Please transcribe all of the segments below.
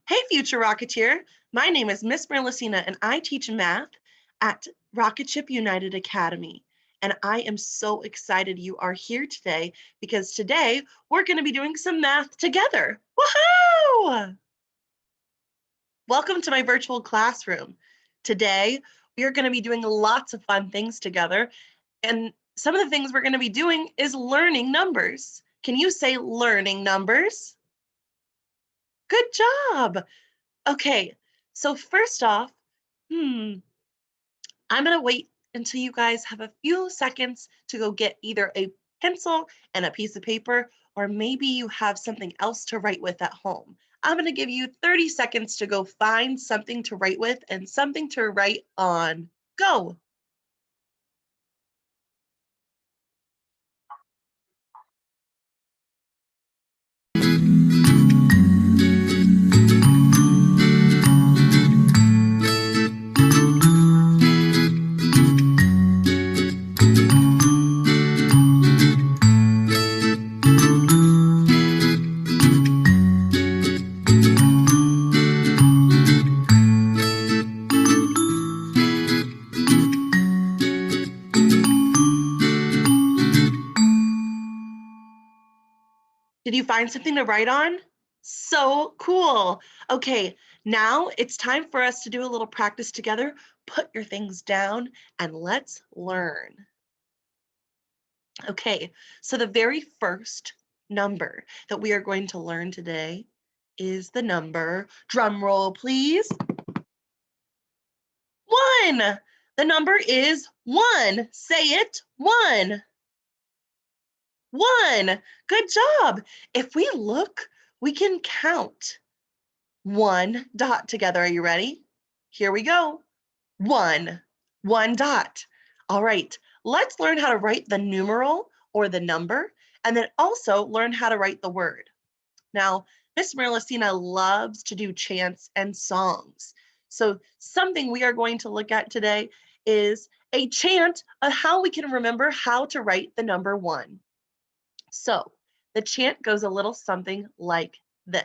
Hey, future Rocketeer. My name is Miss Merlicina, and I teach math at Rocket Ship United Academy. And I am so excited you are here today because today we're going to be doing some math together. Woohoo! Welcome to my virtual classroom. Today, we are going to be doing lots of fun things together. And some of the things we're going to be doing is learning numbers. Can you say learning numbers? Good job. Okay, so first off, I'm gonna wait until you guys have a few seconds to go get either a pencil and a piece of paper, or maybe you have something else to write with at home. I'm gonna give you 30 seconds to go find something to write with and something to write on. Go. Did you find something to write on? So cool. Okay, now it's time for us to do a little practice together. Put your things down and let's learn. Okay, so the very first number that we are going to learn today is the number, drum roll please, 1. The number is 1. Say it, 1. 1. Good job. If we look, we can count 1 dot together. Are you ready? Here we go. 1. 1 dot. All right, let's learn how to write the numeral or the number, and then also learn how to write the word. Now, Miss Merlicina loves to do chants and songs. So something we are going to look at today is a chant of how we can remember how to write the number 1. So the chant goes a little something like this.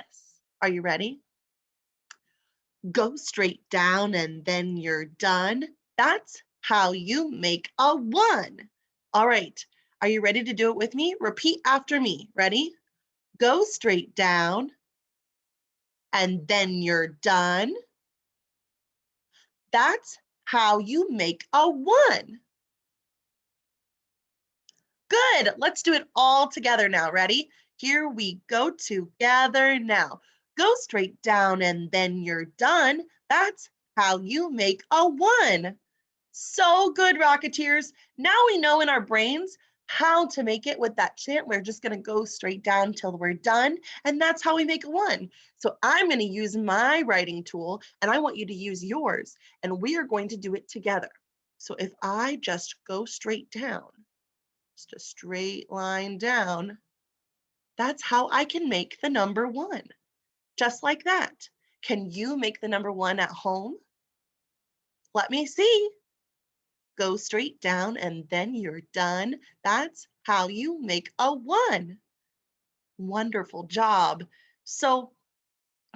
Are you ready? Go straight down and then you're done. That's how you make a 1. All right. Are you ready to do it with me? Repeat after me. Ready? Go straight down and then you're done. That's how you make a 1. Good. Let's do it all together now. Ready? Here we go together now. Go straight down and then you're done. That's how you make a 1. So good, Rocketeers. Now we know in our brains how to make it with that chant. We're just going to go straight down till we're done, and that's how we make a 1. So I'm going to use my writing tool, and I want you to use yours, and we are going to do it together. So if I just go straight down, just a straight line down, that's how I can make the number 1. Just like that. Can you make the number 1 at home? Let me see. Go straight down and then you're done. That's how you make a 1. Wonderful job. So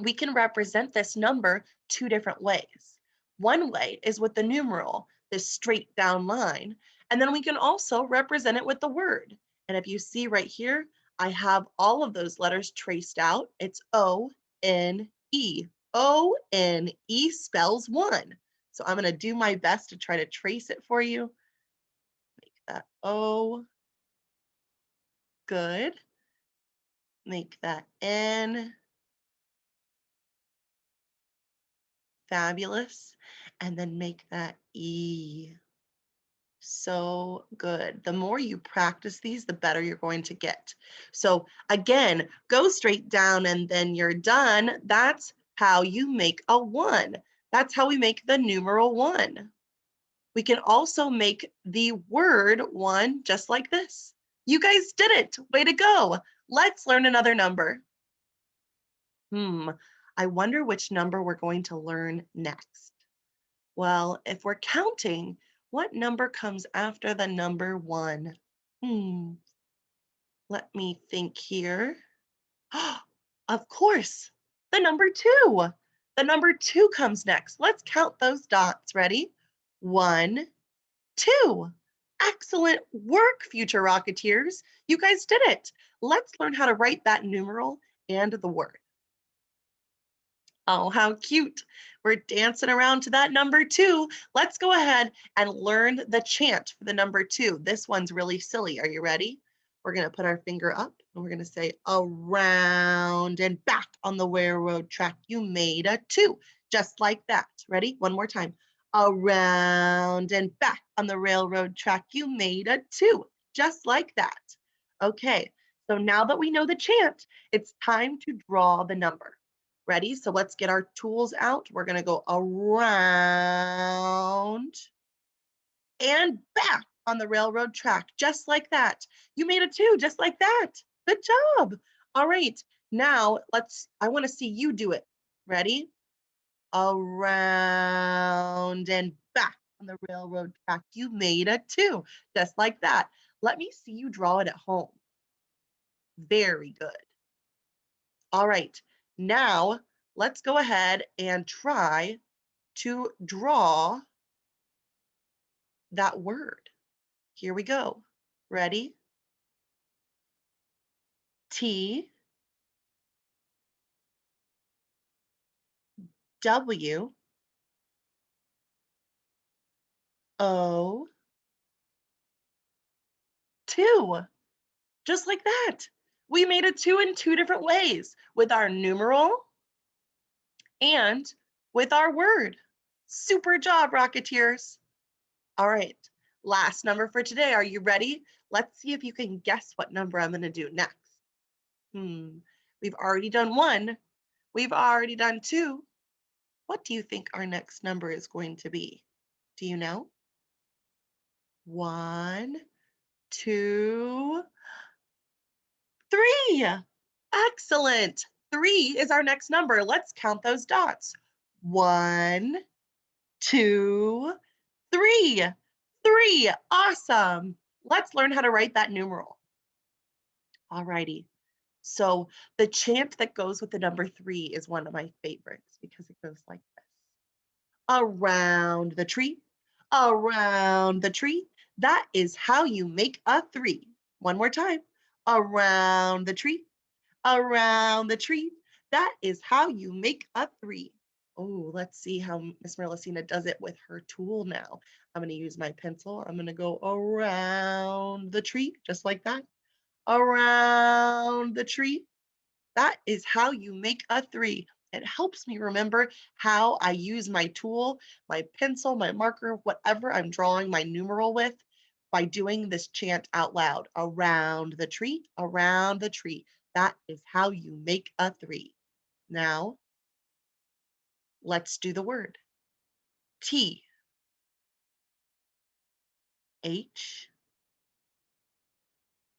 we can represent this number 2 different ways. One way is with the numeral, this straight down line, and then we can also represent it with the word. And if you see right here, I have all of those letters traced out. It's O-N-E. O-N-E spells 1. So I'm going to do my best to try to trace it for you. Make that O. Good. Make that N. Fabulous. And then make that E. So good. The more you practice these, the better you're going to get. So again, go straight down and then you're done. That's how you make a 1. That's how we make the numeral 1. We can also make the word 1 just like this. You guys did it. Way to go. Let's learn another number. I wonder which number we're going to learn next. Well, if we're counting, what number comes after the number 1? Let me think here. Of course, The number 2. The number 2 comes next. Let's count those dots. Ready? 1, 2. Excellent work, future Rocketeers. You guys did it. Let's learn how to write that numeral and the word. Oh, how cute. We're dancing around to that number 2. Let's go ahead and learn the chant for the number 2. This one's really silly. Are you ready? We're going to put our finger up and we're going to say around and back on the railroad track. You made a 2, just like that. Ready? One more time. Around and back on the railroad track. You made a 2, just like that. Okay, so now that we know the chant, it's time to draw the number. Ready? So let's get our tools out. We're going to go around and back on the railroad track, just like that. You made a 2, just like that. Good job. All right. Now I want to see you do it. Ready? Around and back on the railroad track. You made a 2, just like that. Let me see you draw it at home. Very good. All right. Now let's go ahead and try to draw that word. Here we go. Ready? T W O 2. Just like that. We made a 2 in 2 different ways with our numeral and with our word. Super job, Rocketeers. All right. Last number for today. Are you ready? Let's see if you can guess what number I'm going to do next. We've already done 1. We've already done 2. What do you think our next number is going to be? Do you know? 1, 2, 3. Excellent. 3 is our next number. Let's count those dots. 1, 2, 3. 3. Awesome. Let's learn how to write that numeral. All righty. So the chant that goes with the number 3 is one of my favorites because it goes like this. Around the tree, around the tree. That is how you make a 3. One more time. Around the tree, around the tree. That is how you make a 3. Oh, let's see how Miss Merlicina does it with her tool now. I'm going to use my pencil. I'm going to go around the tree, just like that. Around the tree. That is how you make a 3. It helps me remember how I use my tool, my pencil, my marker, whatever I'm drawing my numeral with by doing this chant out loud. Around the tree, around the tree. That is how you make a 3. Now, let's do the word. T, H,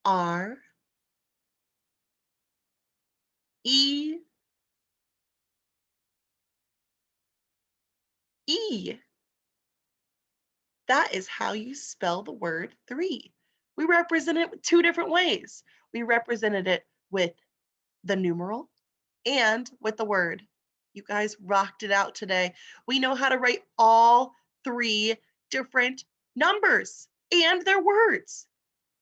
R, E, E. That is how you spell the word 3. We represent it 2 different ways. We represented it with the numeral and with the word. You guys rocked it out today. We know how to write all 3 different numbers and their words.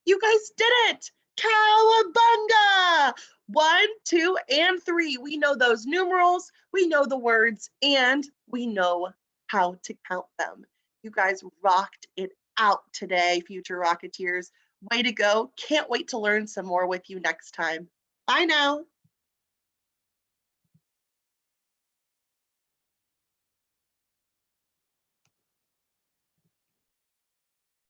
You guys did it. Cowabunga! 1, 2, and 3. We know those numerals, we know the words, and we know how to count them. You guys rocked it out today, future Rocketeers. Way to go. Can't wait to learn some more with you next time. Bye now.